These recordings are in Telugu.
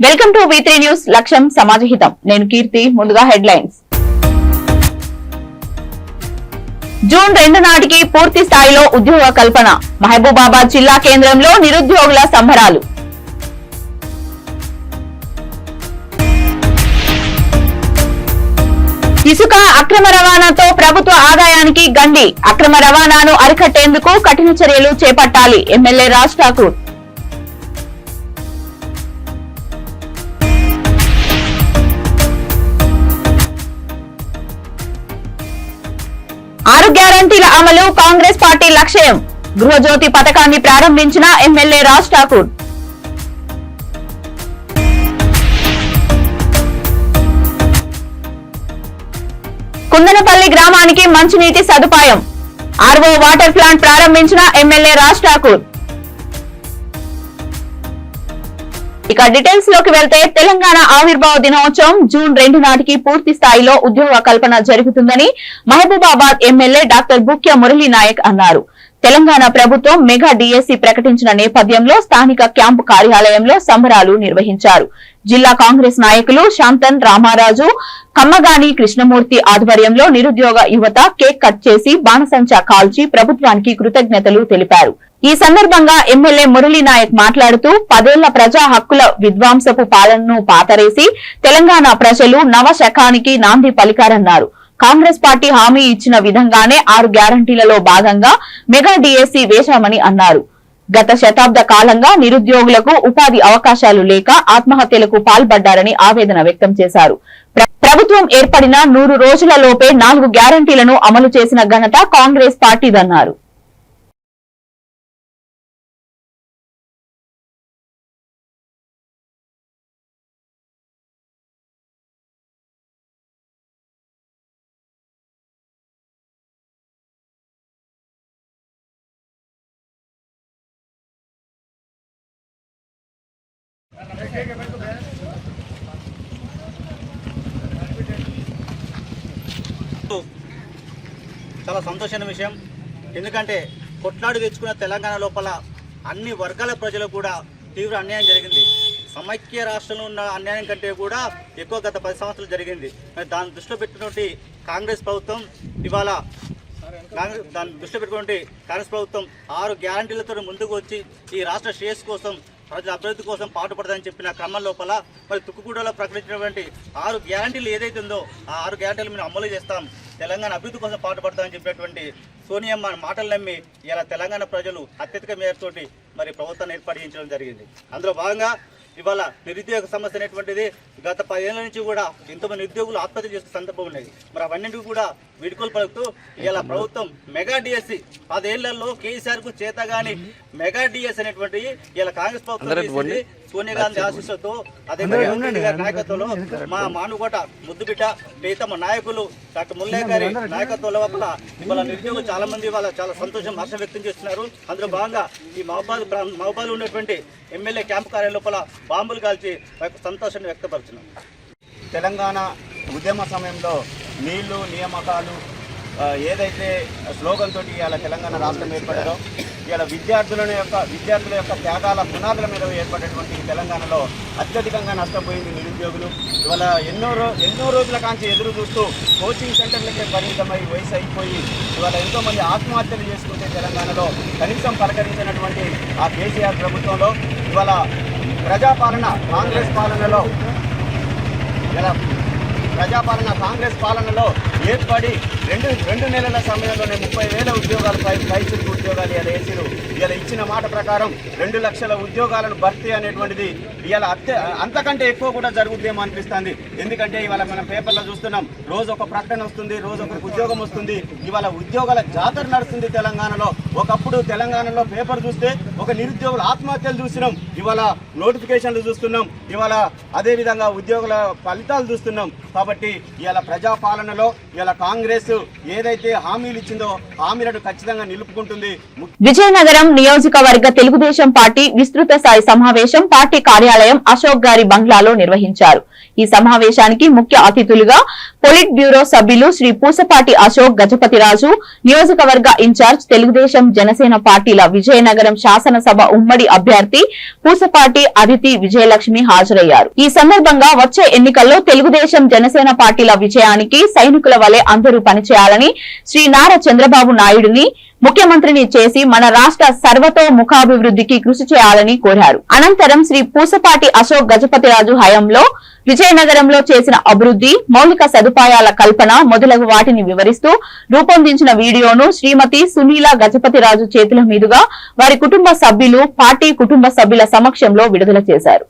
Welcome to V3 news. లక్ష్యం సమాజహితం. నేను కీర్తి. ముందుగా హెడ్లైన్స్. జూన్ 2 నాటికి పూర్తి స్థాయిలో ఉద్యోగ కల్పన. మహబూబాబాద్ జిల్లా కేంద్రంలో నిరుద్యోగుల సంబరాలు. ఇసుక అక్రమ రవాణాతో ప్రభుత్వ ఆదాయానికి గండి. అక్రమ రవాణాను అరికట్టేందుకు కఠిన చర్యలు చేపట్టాలి. ఎమ్మెల్యే రాజ్ ఠాకూర్. ఆరు గ్యారంటీల అమలు కాంగ్రెస్ పార్టీ లక్ష్యం. గృహజ్యోతి పథకాన్ని ప్రారంభించిన ఎమ్మెల్యే రాజ్ ఠాకూర్. కుందనపల్లి గ్రామానికి మంచినీటి సదుపాయం. ఆర్ఓ వాటర్ ప్లాంట్ ప్రారంభించిన ఎమ్మెల్యే రాజ్ ఠాకూర్. ఇక డీటెయిల్స్ లోకి వెళ్తే తెలంగాణ ఆవిర్భావ దినోత్సవం జూన్ 2 నాటికి పూర్తి స్థాయిలో ఉద్యోగ కల్పన జరుగుతుందని మహబూబాబాద్ ఎమ్మెల్యే డాక్టర్ బుక్య మురళీ నాయక్ అన్నారు. తెలంగాణ ప్రభుత్వం మెగా డిఎస్సి ప్రకటించిన నేపథ్యంలో స్థానిక క్యాంపు కార్యాలయంలో సంబరాలు నిర్వహించారు. జిల్లా కాంగ్రెస్ నాయకులు శాంతన్ రామారాజు, కమ్మగాని కృష్ణమూర్తి ఆధ్వర్యంలో నిరుద్యోగ యువత కేక్ కట్ చేసి బాణసంచా కాల్చి ప్రభుత్వానికి కృతజ్ఞతలు తెలిపారు. ఈ సందర్భంగా ఎమ్మెల్యే మురళీ నాయక్ మాట్లాడుతూ 10 ఏళ్ల ప్రజా హక్కుల విధ్వంసపు పాలనను పాతరేసి తెలంగాణ ప్రజలు నవ శకానికి నాంది పలికారన్నారు. కాంగ్రెస్ పార్టీ హామీ ఇచ్చిన విధంగానే 6 గ్యారంటీలలో భాగంగా మెగా డిఎస్సి వేశామని అన్నారు. గత శతాబ్ద కాలంగా నిరుద్యోగులకు ఉపాధి అవకాశాలు లేక ఆత్మహత్యలకు పాల్పడ్డారని ఆవేదన వ్యక్తం చేశారు. ప్రభుత్వం ఏర్పడిన 100 రోజులలోపే 4 గ్యారంటీలను అమలు చేసిన ఘనత కాంగ్రెస్ పార్టీదన్నారు. చాలా సంతోషమైన విషయం. ఎందుకంటే కొట్లాడి తెచ్చుకున్న తెలంగాణ లోపల అన్ని వర్గాల ప్రజలకు కూడా తీవ్ర అన్యాయం జరిగింది. సమైక్య రాష్ట్రంలో ఉన్న అన్యాయం కంటే కూడా ఎక్కువ గత 10 సంవత్సరాలు జరిగింది. దాన్ని దృష్టిలో పెట్టినటువంటి కాంగ్రెస్ ప్రభుత్వం ఇవాళ దాన్ని దృష్టిలో పెట్టుకున్నటువంటి కాంగ్రెస్ ప్రభుత్వం 6 గ్యారంటీలతో ముందుకు వచ్చి ఈ రాష్ట్ర శ్రేయస్సు కోసం, ప్రజల అభివృద్ధి కోసం పాటుపడదని చెప్పిన క్రమం లోపల మరి తుక్కుగూడలో ప్రకటించినటువంటి 6 గ్యారంటీలు ఏదైతే ఉందో ఆ 6 గ్యారంటీలు మేము అమలు చేస్తాం, తెలంగాణ అభివృద్ధి కోసం పాటుపడతామని చెప్పినటువంటి సోనియమ్మ మాటలు నమ్మి ఇలా తెలంగాణ ప్రజలు అత్యధిక మేరతోటి మరి ప్రభుత్వాన్ని ఏర్పాటు జరిగింది. అందులో భాగంగా ఇవాళ నిరుద్యోగ సమస్య అనేటువంటిది గత 10 ఏళ్ల నుంచి కూడా ఎంతోమంది నిరుద్యోగులు ఆత్మహత్య చేస్తున్న సందర్భం ఉన్నది. మరి అవన్నింటికి కూడా వీడుకోలు పలుకుతూ ఇలా ప్రభుత్వం మెగా డిఎస్సి 10 ఏళ్లలో కేసీఆర్ కు చేతగాని మెగా డిఎస్ అనేటువంటి ఇలా కాంగ్రెస్ ప్రభుత్వం సోనియా గాంధీ ఆశీస్సులతో అదే నాయకత్వంలో మా మానుకోట ముద్దుబిడ్డ ప్రీతమ నాయకులు డాక్టర్ ముల్లయ్య గారి నాయకత్వం లోపల ఇవాళ నిరుద్యోగులు చాలా మంది ఇవాళ చాలా సంతోషం, హర్షం వ్యక్తం చేస్తున్నారు. అందులో భాగంగా ఈ మహబూబాబాద్ ఉన్నటువంటి ఎమ్మెల్యే క్యాంపు కార్యాలయం లోపల బాంబులు కాల్చి సంతోషాన్ని వ్యక్తపరుచున్నాం. తెలంగాణ ఉద్యమ సమయంలో నీళ్లు నియామకాలు ఏదైతే స్లోగన్ తోటి ఇవాళ తెలంగాణ రాష్ట్రం ఏర్పడదో, ఇవాళ విద్యార్థుల యొక్క త్యాగాల పునాదుల మీద ఏర్పడేటువంటి తెలంగాణలో అత్యధికంగా నష్టపోయింది నిరుద్యోగులు. ఇవాళ ఎన్నో రోజుల కాంచి ఎదురు చూస్తూ కోచింగ్ సెంటర్లకే పరిమితమై వయసు అయిపోయి ఇవాళ ఎంతోమంది ఆత్మహత్యలు చేసుకుంటే తెలంగాణలో కనీసం పలకరించినటువంటి ఆ కేసీఆర్ ప్రభుత్వంలో ఇవాళ ప్రజాపాలన కాంగ్రెస్ పాలనలో ఏర్పడి రెండు నెలల సమయంలోనే 30,000 ఉద్యోగాలు పైచులకు ఉద్యోగాలు ఇలా వేసిరు. ఇలా ఇచ్చిన మాట ప్రకారం 2 లక్షల ఉద్యోగాలను భర్తీ అనేటువంటిది ఇవాళ అంతకంటే ఎక్కువ కూడా జరుగుతుందేమో అనిపిస్తుంది. ఎందుకంటే ఇవాళ మనం పేపర్లో చూస్తున్నాం, రోజు ఒక ప్రకటన వస్తుంది, రోజు ఒకరికి ఉద్యోగం వస్తుంది. ఇవాళ ఉద్యోగాల జాతర నడుస్తుంది తెలంగాణలో. ఒకప్పుడు తెలంగాణలో పేపర్ చూస్తే ఒక నిరుద్యోగుల ఆత్మహత్యలు చూస్తున్నాం, ఇవాళ నోటిఫికేషన్లు చూస్తున్నాం, ఇవాళ అదేవిధంగా ఉద్యోగుల ఫలితాలు చూస్తున్నాం. కాబట్టి ఇవాళ ప్రజాపాలనలో ఇవాళ కాంగ్రెస్ ఏదైతే హామీలు ఇచ్చిందో హామీలను ఖచ్చితంగా నిలుపుకుంటుంది. విజయనగరం నియోజకవర్గ తెలుగుదేశం పార్టీ విస్తృత స్థాయి సమావేశం పార్టీ కార్యాలయం అశోక్ గారి బంగ్లాలో నిర్వహించారు. ఈ సమావేశానికి ముఖ్య అతిథులుగా పొలిట్ బ్యూరో సభ్యులు శ్రీ పూసపాటి అశోక్ గజపతిరాజు, నియోజకవర్గ ఇన్ఛార్జ్ తెలుగుదేశం జనసేన పార్టీల విజయనగరం శాసనసభ ఉమ్మడి అభ్యర్థి పూసపాటి అదితి విజయలక్ష్మి హాజరయ్యారు. ఈ సందర్భంగా వచ్చే ఎన్నికల్లో తెలుగుదేశం జనసేన పార్టీల విజయానికి సైనికుల వలె అందరూ పనిచేయాలని శ్రీ నారా చంద్రబాబు నాయుడిని ముఖ్యమంత్రిని చేసి మన రాష్ట్ర సర్వతోముఖాభివృద్ధికి కృషి చేయాలని కోరారు. అనంతరం శ్రీ పూసపాటి అశోక్ గజపతిరాజు హయాంలో విజయనగరంలో చేసిన అభివృద్ధి, మౌలిక సదుపాయాల కల్పన మొదలగు వాటిని వివరిస్తూ రూపొందించిన వీడియోను శ్రీమతి సునీల గజపతిరాజు చేతుల మీదుగా వారి కుటుంబ సభ్యులు, పార్టీ కుటుంబ సభ్యుల సమక్షంలో విడుదల చేశారు.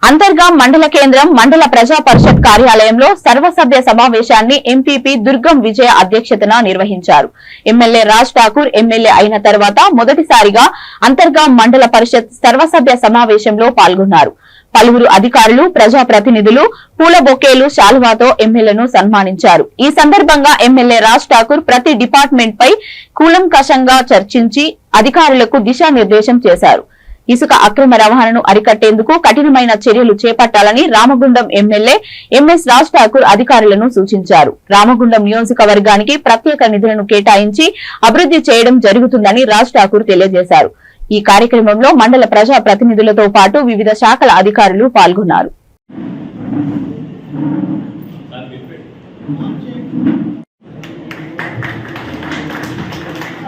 అంతర్గాం మండల కేంద్రం మండల ప్రజా పరిషత్ కార్యాలయంలో సర్వసభ్య సమావేశాన్ని ఎంపీపీ దుర్గం విజయ అధ్యక్షతన నిర్వహించారు. ఎమ్మెల్యే రాజ్ ఠాకూర్ ఎమ్మెల్యే అయిన తర్వాత మొదటిసారిగా అంతర్గాం మండల పరిషత్ సర్వసభ్య సమావేశంలో పాల్గొన్నారు. పలువురు అధికారులు, ప్రజాప్రతినిధులు పూల బొకేలు, శాలువాతో ఎమ్మెల్యేను సన్మానించారు. ఈ సందర్భంగా ఎమ్మెల్యే రాజ్ ఠాకూర్ ప్రతి డిపార్ట్మెంట్ పై కూలంకషంగా చర్చించి అధికారులకు దిశానిర్దేశం చేశారు. ఇసుక అక్రమ రవాణాను అరికట్టేందుకు కఠినమైన చర్యలు చేపట్టాలని రామగుండం ఎమ్మెల్యే ఎంఎస్ రాజ్ ఠాకూర్ అధికారులను సూచించారు. రామగుండం నియోజకవర్గానికి ప్రత్యేక నిధులను కేటాయించి అభివృద్ధి చేయడం జరుగుతుందని రాజ్ ఠాకూర్ తెలియజేశారు. ఈ కార్యక్రమంలో మండల ప్రజా ప్రతినిధులతో పాటు వివిధ శాఖల అధికారులు పాల్గొన్నారు.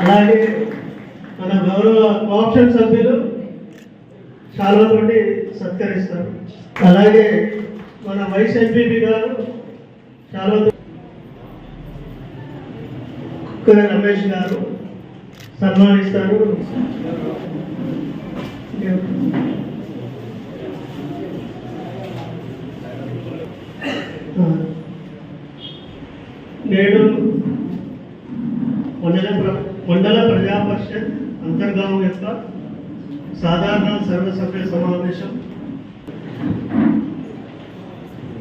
అలాగే మన గౌరవ కోఆప్షన్ సభ్యులు చాలాతోటి సత్కరిస్తారు. అలాగే మన వైస్ ఎంపీపీ గారు చాలా రమేష్ గారు, సన్మానిస్తారు. నేడు మండల ప్రజా పరిషత్ అంతర్గామం యొక్క సాధారణ సర్వసభ్య సమావేశం.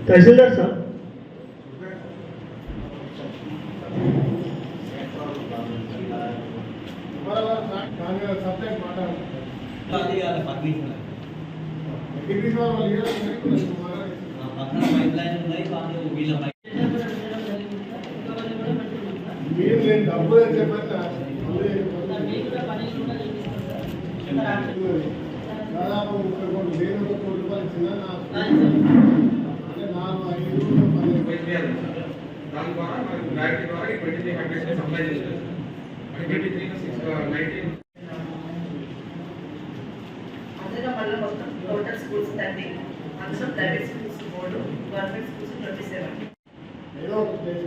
తహసీల్దార్ సార్, డబ్బులు చెప్పండి. దాదాపు 30 కోట్ల రూపాయలు ఇచ్చిన అంటే 4, 5, 10 దాని ద్వారా గ్రావిటీ ద్వారా 23 కంట్రీస్ సప్లై చేస్తారు. 23 19 అందులో మళ్ళీ మొత్తం టోటల్ స్కూల్స్ 30, అందులో ప్రైవేట్ స్కూల్స్ 3, గవర్నమెంట్ స్కూల్స్ 27. ఏదో ఒక ప్లేస్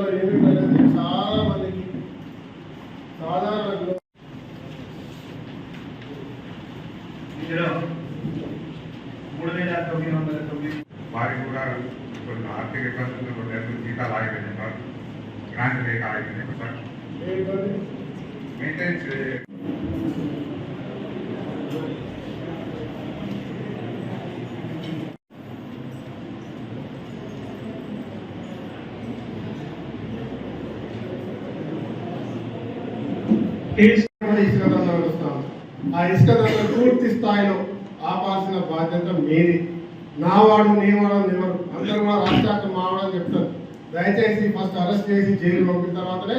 అనేది చాలా మందికి సాధారణ ఇందులో 3,909 వారికి కూడా కొన్ని ఆర్థిక ఇబ్బందులు కొన్ని జీతాలు ఆగిపోయినాయి సార్. గ్రాంట్ లేక ఆగిపోయినాయి సార్. మెయింటెనెన్స్ ఇసుక దందా నడుస్తాం. ఆ ఇసుక దందా పూర్తి స్థాయిలో ఆపాల్సిన బాధ్యత మీది. నా వాడు నీ వాడు ఎవరు అందరూ కూడా రాష్ట్రాన్ని మావాడని చెప్తారు. దయచేసి ఫస్ట్ అరెస్ట్ చేసి జైలు పంపిన తర్వాతనే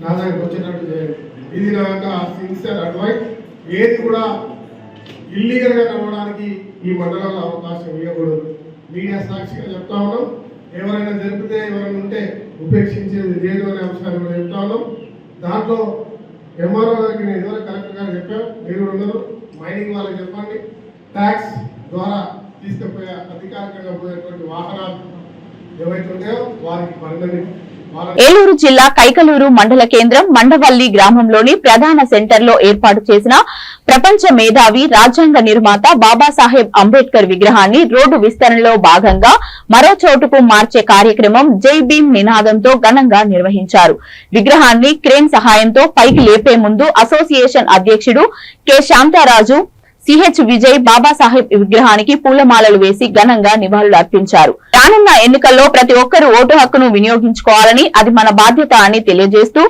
నా దగ్గరికి వచ్చేటట్టు చేయండి. ఇది నా యొక్క సిన్సియర్ అడ్వైస్. ఏది కూడా ఇల్లీగల్గా నడవడానికి ఈ మండలంలో అవకాశం ఇవ్వకూడదు. మీడియా సాక్షిగా చెప్తా ఉన్నాం. ఎవరైనా జరిపితే ఎవరైనా ఉంటే ఉపేక్షించేది లేదు అనే అంశాన్ని కూడా చెప్తా ఉన్నాం. దాంట్లో ఎంఆర్ఓ గారికి నేను ఇదివరకు కలెక్టర్ గారు చెప్పాను, మీరు ఉన్నారు. మైనింగ్ వాళ్ళకి చెప్పండి, ట్యాక్స్ ద్వారా తీసుకుపోయే అధికారికంగా పోయేటువంటి వాహనాలు ఏవైతే ఉంటాయో వారికి పర్మనెంట్. ఏలూరు జిల్లా కైకలూరు మండల కేంద్రం మండవల్లి గ్రామంలోని ప్రధాన సెంటర్ లో ఏర్పాటు చేసిన ప్రపంచ మేధావి రాజ్యాంగ నిర్మాత బాబాసాహెబ్ అంబేద్కర్ విగ్రహాన్ని రోడ్డు విస్తరణలో భాగంగా మరో చోటుకు మార్చే కార్యక్రమం జై భీమ్ నినాదంతో ఘనంగా నిర్వహించారు. విగ్రహాన్ని క్రేన్ సహాయంతో పైకి లేపే ముందు అసోసియేషన్ అధ్యక్షుడు కె శాంతారాజు, సిహెచ్ విజయ్ బాబాసాహెబ్ విగ్రహానికి పూలమాలలు వేసి ఘనంగా నివాళులు అర్పించారు. రానున్న ఎన్నికల్లో ప్రతి ఒక్కరూ ఓటు హక్కును వినియోగించుకోవాలని, అది మన బాధ్యత అని తెలియజేస్తూ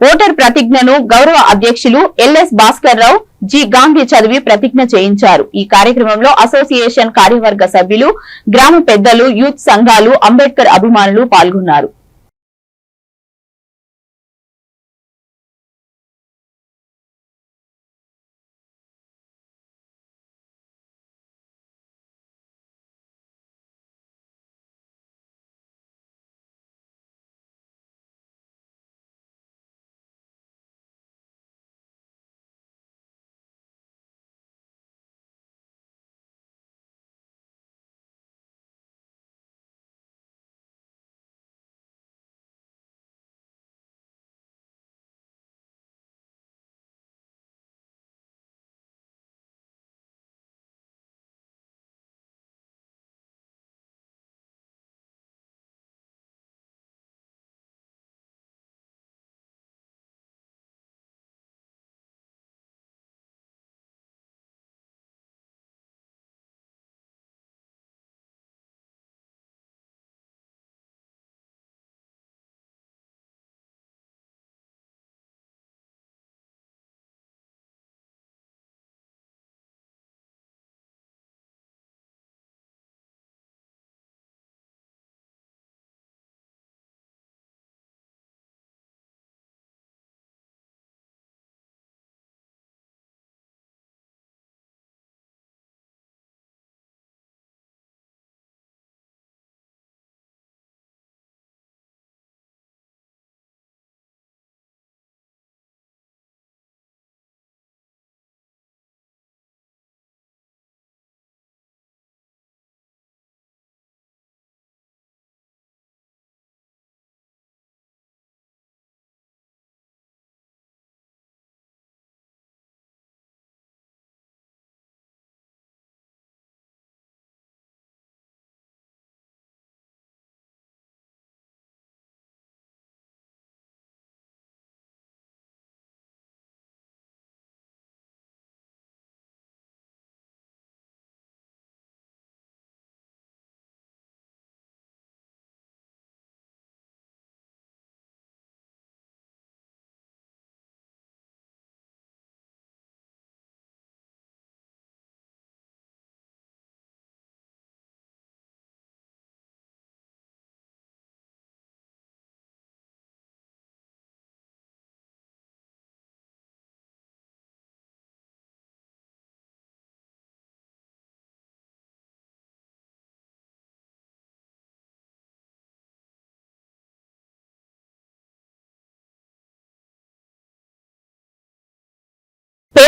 ఓటర్ ప్రతిజ్ఞను గౌరవ అధ్యక్షులు ఎల్ఎస్ భాస్కర్ రావు, జి గాంధీ చదివి ప్రతిజ్ఞ చేయించారు. ఈ కార్యక్రమంలో అసోసియేషన్ కార్యవర్గ సభ్యులు, గ్రామ పెద్దలు, యూత్ సంఘాలు, అంబేద్కర్ అభిమానులు పాల్గొన్నారు.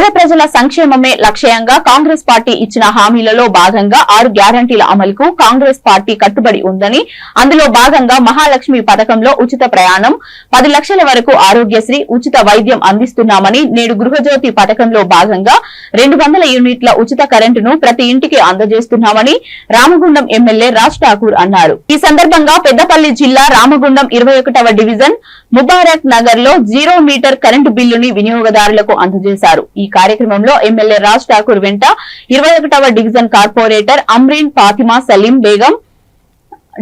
పేద ప్రజల సంక్షేమమే లక్ష్యంగా కాంగ్రెస్ పార్టీ ఇచ్చిన హామీలలో భాగంగా 6 గ్యారంటీల అమలుకు కాంగ్రెస్ పార్టీ కట్టుబడి ఉందని, అందులో భాగంగా మహాలక్ష్మి పథకంలో ఉచిత ప్రయాణం, 10 లక్షల వరకు ఆరోగ్యశ్రీ, ఉచిత వైద్యం అందిస్తున్నామని, నేడు గృహజ్యోతి పథకంలో భాగంగా 200 యూనిట్ల ఉచిత కరెంటును ప్రతి ఇంటికి అందజేస్తున్నామని రామగుండం ఎమ్మెల్యే రాజ్ ఠాకూర్ అన్నారు. ఈ సందర్భంగా పెద్దపల్లి జిల్లా రామగుండం 21వ డివిజన్ ముబారక్ నగర్ లో 0 మీటర్ కరెంటు బిల్లుని వినియోగదారులకు అందజేశారు. ఈ కార్యక్రమంలో ఎమ్మెల్యే రాజ్ ఠాకూర్ వెంట 21వ division corporator Amreen Fatima Saleem Begum,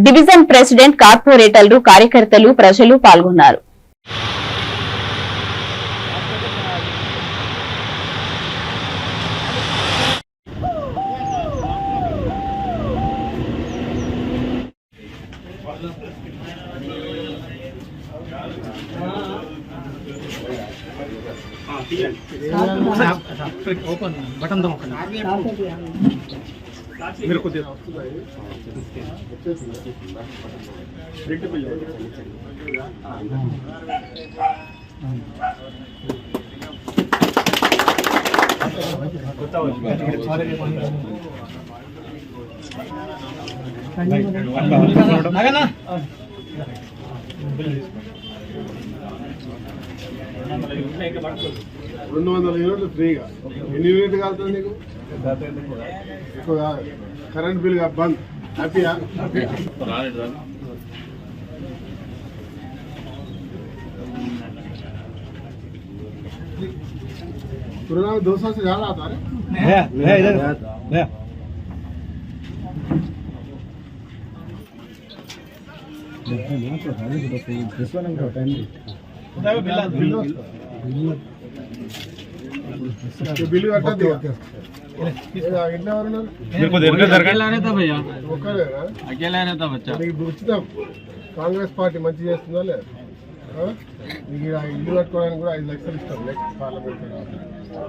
division president, కార్పొరేటర్లు, కార్యకర్తలు, ప్రజలు పాల్గొన్నారు. యూనిట్లు ఫ్రీగా. ఎన్ని యూనిట్లు కాలుతుంది నీకు? ఎక్కువ కరెంట్ బిల్ బంద్. హ్యాపీయా? पुराना 200 से ज्यादा आता है इधर बिल कटा दिया इतना मेरे को देर अकेला था भैया अकेला था बच्चा उचिతం కాంగ్రెస్ పార్టీ మంచి చేస్తుందా లేదా? ఇల్లు కట్టుకోవడానికి కూడా 5 లక్షలు ఇస్తాం. నెక్స్ట్ పార్లమెంట్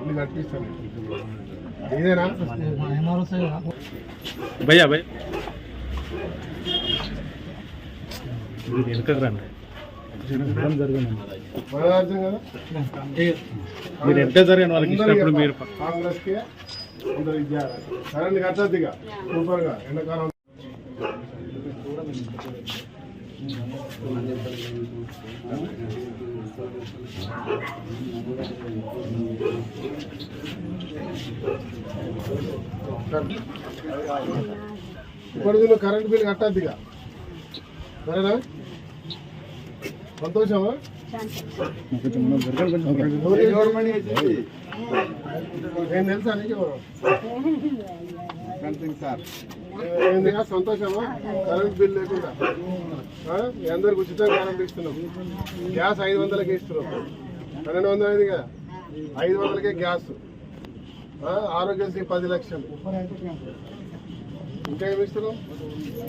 ఇల్లు కట్టిస్తాం. ఇదేనా భయ్యా? భయ్ కాంగ్రెస్ కే అందరూ ఇచ్చారు. కరెంట్ కట్టద్దు ఇక సూపర్ గా ఎండాకాలం. ఇప్పుడు నువ్వు కరెంట్ బిల్ కట్టద్దు ఇక, సరేనా? సంతోషమా? నేను తెలుసా నీకు సంతోషమా? కరెంట్ బిల్ లేకుండా అందరికి ఉచితంగా కరెంట్ ఇస్తున్నాం. గ్యాస్ 500కే ఇస్తున్నాం. 1200 అయింది కదా, 500కే గ్యాస్. ఆరోగ్యశ్రీ 10 లక్షలు. ఇంకా ఏమి ఇస్తున్నాం?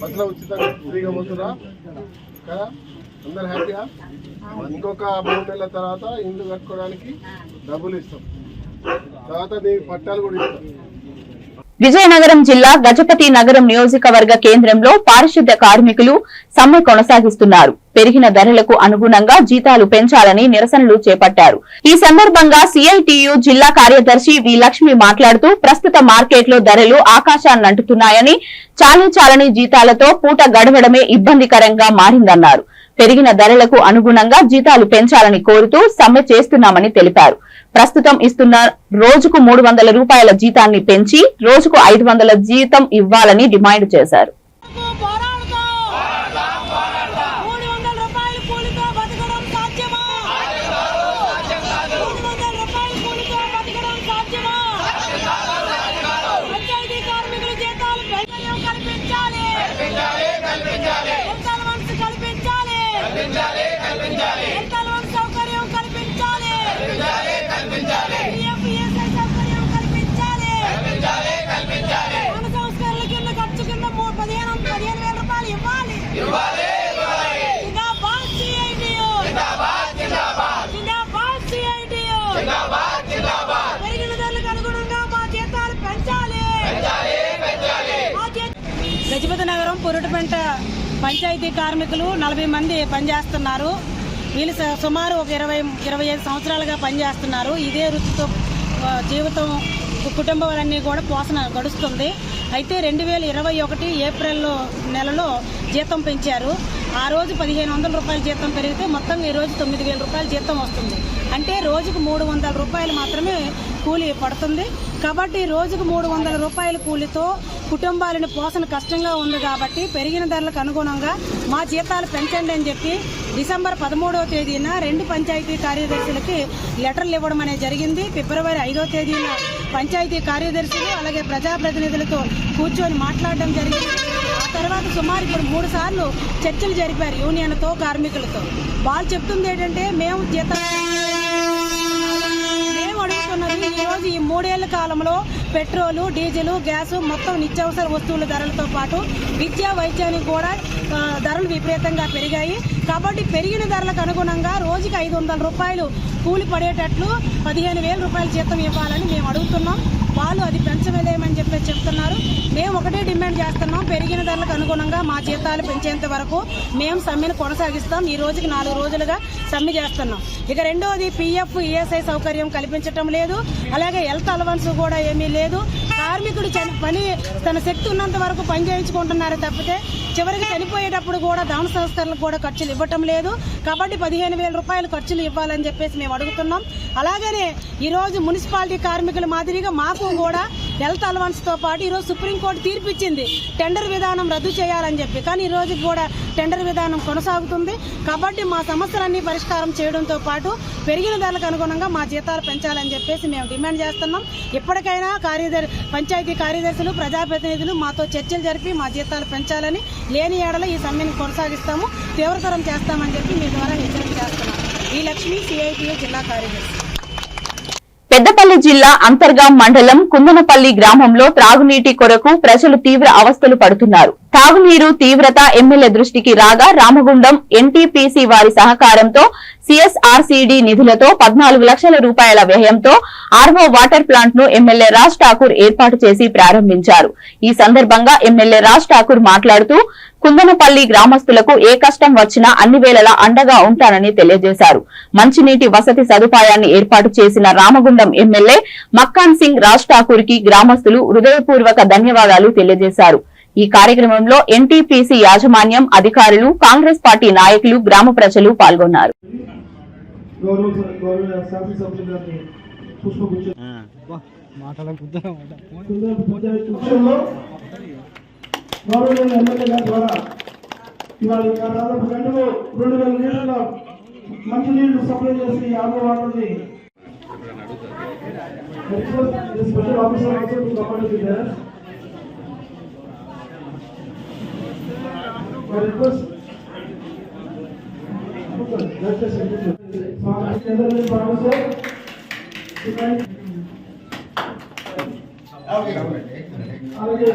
బస్సులో ఉచితంగా ఫ్రీగా పోతుందా కదా? అందరు హ్యాపీగా? ఇంకొక 3 నెలల తర్వాత ఇల్లు కట్టుకోవడానికి డబ్బులు ఇస్తాం. తర్వాత నీ పట్టాలు కూడా ఇస్తాం. విజయనగరం జిల్లా గజపతి నగరం నియోజకవర్గ కేంద్రంలో పారిశుద్ధ్య కార్మికులు సమ్మె కొనసాగిస్తున్నారు. పెరిగిన ధరలకు అనుగుణంగా జీతాలు పెంచాలని నిరసనలు చేపట్టారు. ఈ సందర్భంగా సిఐటియు జిల్లా కార్యదర్శి వి లక్ష్మి మాట్లాడుతూ, ప్రస్తుత మార్కెట్లో ధరలు ఆకాశాన్నంటుతున్నాయని, చాలని జీతాలతో పూట గడవడమే ఇబ్బందికరంగా మారిందన్నారు. పెరిగిన ధరలకు అనుగుణంగా జీతాలు పెంచాలని కోరుతూ సమ్మె చేస్తున్నామని తెలిపారు. ప్రస్తుతం ఇస్తున్న రోజుకు 300 రూపాయల జీతాన్ని పెంచి రోజుకు 500 జీతం ఇవ్వాలని డిమాండ్ చేశారు. గజపతి నగరం పొరుటుపేట పంచాయతీ కార్మికులు 40 మంది పనిచేస్తున్నారు. వీళ్ళు సుమారు ఒక 25 సంవత్సరాలుగా పనిచేస్తున్నారు. ఇదే వృత్తితో జీవితం కుటుంబాలన్నీ కూడా పోషణ గడుస్తుంది. అయితే 2021 ఏప్రిల్ నెలలో జీతం పెంచారు. ఆ రోజు 1500 రూపాయల జీతం పెరిగితే మొత్తం ఈ రోజు 9000 రూపాయల జీతం వస్తుంది. అంటే రోజుకు 300 రూపాయలు మాత్రమే కూలీ పడుతుంది. కాబట్టి రోజుకు 300 రూపాయల కూలీతో కుటుంబాలను పోషణ కష్టంగా ఉంది. కాబట్టి పెరిగిన ధరలకు అనుగుణంగా మా జీతాలు పెంచండి అని చెప్పి డిసెంబర్ 13వ తేదీన 2 పంచాయతీ కార్యదర్శులకి లెటర్లు ఇవ్వడం అనేది జరిగింది. ఫిబ్రవరి 5వ తేదీన పంచాయతీ కార్యదర్శులు అలాగే ప్రజాప్రతినిధులతో కూర్చొని మాట్లాడడం జరిగింది. ఆ తర్వాత సుమారు ఇప్పుడు 3 సార్లు చర్చలు జరిపారు యూనియన్తో కార్మికులతో. వాళ్ళు చెప్తుంది ఏంటంటే మేము అడుగుతున్నది ఈరోజు ఈ 3 ఏళ్ల కాలంలో పెట్రోలు, డీజిల్, గ్యాస్ మొత్తం నిత్యావసర వస్తువుల ధరలతో పాటు విద్యా వైద్యానికి కూడా ధరలు విపరీతంగా పెరిగాయి. కాబట్టి పెరిగిన ధరలకు అనుగుణంగా రోజుకి 500 రూపాయలు కూలి పడేటట్లు 15,000 రూపాయల జీతం ఇవ్వాలని మేము అడుగుతున్నాం. వాళ్ళు అది పెంచలేమని చెప్పి చెప్తున్నారు. మేము ఒకటే డిమాండ్ చేస్తున్నాం, పెరిగిన ధరలకు అనుగుణంగా మా జీతాలు పెంచేంత వరకు మేము సమ్మెను కొనసాగిస్తాం. ఈ రోజుకి 4 రోజులుగా సమ్మె చేస్తున్నాం. ఇక రెండోది PF, ESI సౌకర్యం కల్పించటం లేదు. అలాగే హెల్త్ అలవెన్స్ కూడా ఏమీ లేదు. కార్మికుడు పని తన శక్తి ఉన్నంత వరకు పని చేయించుకుంటున్నారు తప్పితే చివరికి చనిపోయేటప్పుడు కూడా దాన సంస్కరణలకు కూడా ఖర్చులు ఇవ్వటం లేదు. కాబట్టి 15,000 రూపాయలు ఖర్చులు ఇవ్వాలని చెప్పేసి మేము అడుగుతున్నాం. అలాగనే ఈరోజు మున్సిపాలిటీ కార్మికుల మాదిరిగా మాకు కూడా హెల్త్ అలవెన్స్ తో పాటు ఈరోజు సుప్రీంకోర్టు తీర్పు ఇచ్చింది టెండర్ విధానం రద్దు చేయాలని చెప్పి. కానీ ఈ రోజు కూడా టెండర్ విధానం కొనసాగుతుంది. కాబట్టి మా సమస్యలన్నీ పరిష్కారం చేయడంతో పాటు పెరిగిన ధరలకు అనుగుణంగా మా జీతాలు పెంచాలని చెప్పేసి మేము డిమాండ్ చేస్తున్నాం. ఇప్పటికైనా పంచాయతీ కార్యదర్శులు, ప్రజాప్రతినిధులు మాతో చర్చలు జరిపి మా జీతాలు పెంచాలని, లేని ఏడల ఈ సమ్మెను కొనసాగిస్తాము, తీవ్రతరం చేస్తామని చెప్పి మీ ద్వారా హెచ్చరిక చేస్తున్నాం. ఈ లక్ష్మి, CITA జిల్లా కార్యదర్శి. పెద్దపల్లి జిల్లా అంతర్గాం మండలం కుందనపల్లి గ్రామంలో త్రాగునీటి కొరకు ప్రజలు తీవ్ర అవస్థలు పడుతున్నారు. తాగునీరు తీవ్రత ఎమ్మెల్యే దృష్టికి రాగా రామగుండం NTPC వారి సహకారంతో CSRCD నిధులతో 14 లక్షల రూపాయల వ్యయంతో RO వాటర్ ప్లాంట్ ను ఎమ్మెల్యే రాజ్ ఠాకూర్ ఏర్పాటు చేసి ప్రారంభించారు. ఈ సందర్భంగా ఎమ్మెల్యే రాజ్ ఠాకూర్ మాట్లాడుతూ కుందనపల్లి గ్రామస్తులకు ఏ కష్టం వచ్చినా అన్ని వేళలా అండగా ఉంటానని తెలియజేశారు. మంచినీటి వసతి సదుపాయాన్ని ఏర్పాటు చేసిన రామగుండం ఎమ్మెల్యే మక్కాన్ సింగ్ రాజ్ ఠాకూర్ కి గ్రామస్తులు హృదయపూర్వక ధన్యవాదాలు తెలియజేశారు. ఈ కార్యక్రమంలో NTPC యాజమాన్యం, అధికారులు, కాంగ్రెస్ పార్టీ నాయకులు, గ్రామ ప్రజలు పాల్గొన్నారు. మంచి నీళ్లు సప్లై చేసి RO వాటర్ని స్పెషల్ ఆఫీసర్ request అలాగే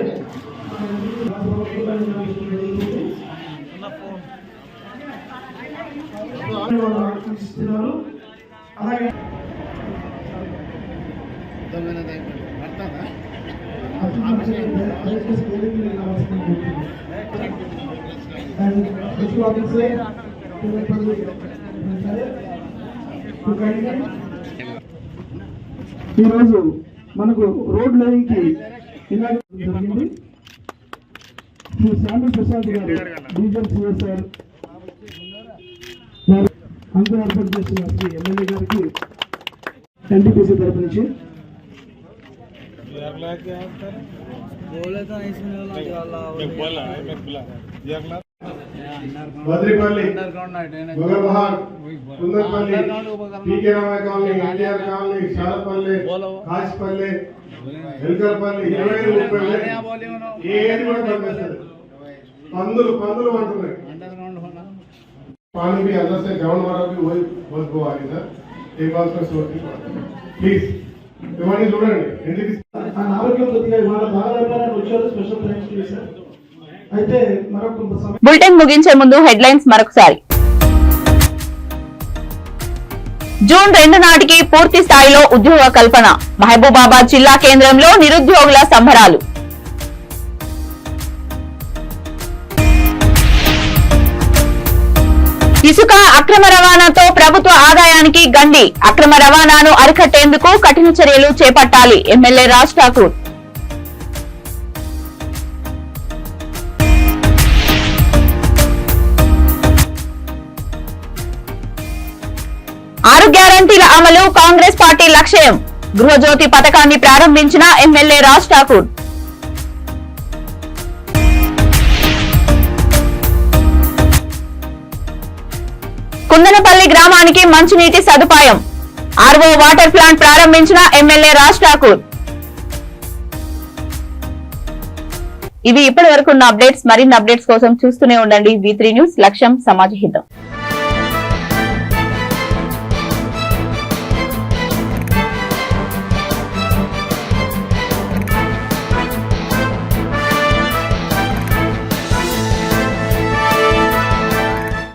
ఈరోజు మనకు రోడ్ లైన్ కి జరిగింది. శాంతి ప్రసాద్ గారు రీజన్ CSR అందరూ ఏర్పాటు చేసిన శ్రీ ఎమ్మెల్యే గారికి NTPC తరపు నుంచి Badripalli, Mogalbahar, Kundanapalli, PK Ramaiah colony, NTR colony, Shalapalli, Kashapalli, Elkalpalli 25-30 ఏది కూడా పనిచేస్తుంది. పందులు అంటున్నాయి. पानी भी अंदर से ग्राउंड वाला भी वही बहुत वो आ रही सर. एक बात का सोच प्लीज ఇవన్నీ చూడండి. ఎందుకు ఆరోగ్యం కొద్దిగా ఇవాళ బాగా అయిపోయినా వచ్చారు. Special thanks to sir. అయితే మరొక బులెటిన్ ముగించే ముందు హెడ్లైన్స్ మరొకసారి. జూన్ 2 నాటికి పూర్తి స్థాయిలో ఉద్యోగ కల్పన. మహబూబాబాద్ జిల్లా కేంద్రంలో నిరుద్యోగుల సంబరాలు. ఇసుక అక్రమ రవాణాతో ప్రభుత్వ ఆదాయానికి గండి. అక్రమ రవాణాను అరికట్టేందుకు కఠిన చర్యలు చేపట్టాలి. ఎమ్మెల్యే రాజ్ ఠాకూర్. ఆరు గ్యారంటీల అమలు కాంగ్రెస్ పార్టీ లక్ష్యం. గృహజ్యోతి పథకాన్ని ప్రారంభించిన ఎమ్మెల్యే రాజ్ ఠాకూర్. కుందనపల్లి గ్రామానికి మంచినీటి సదుపాయం. ఆర్వో వాటర్ ప్లాంట్ ప్రారంభించిన ఎమ్మెల్యే రాజ్ ఠాకూర్. ఇవి ఇప్పటి వరకు ఉన్న అప్డేట్స్. మరిన్ని అప్డేట్స్ కోసం చూస్తూనే ఉండండి V3 న్యూస్. లక్ష్యం సమాజ హితం.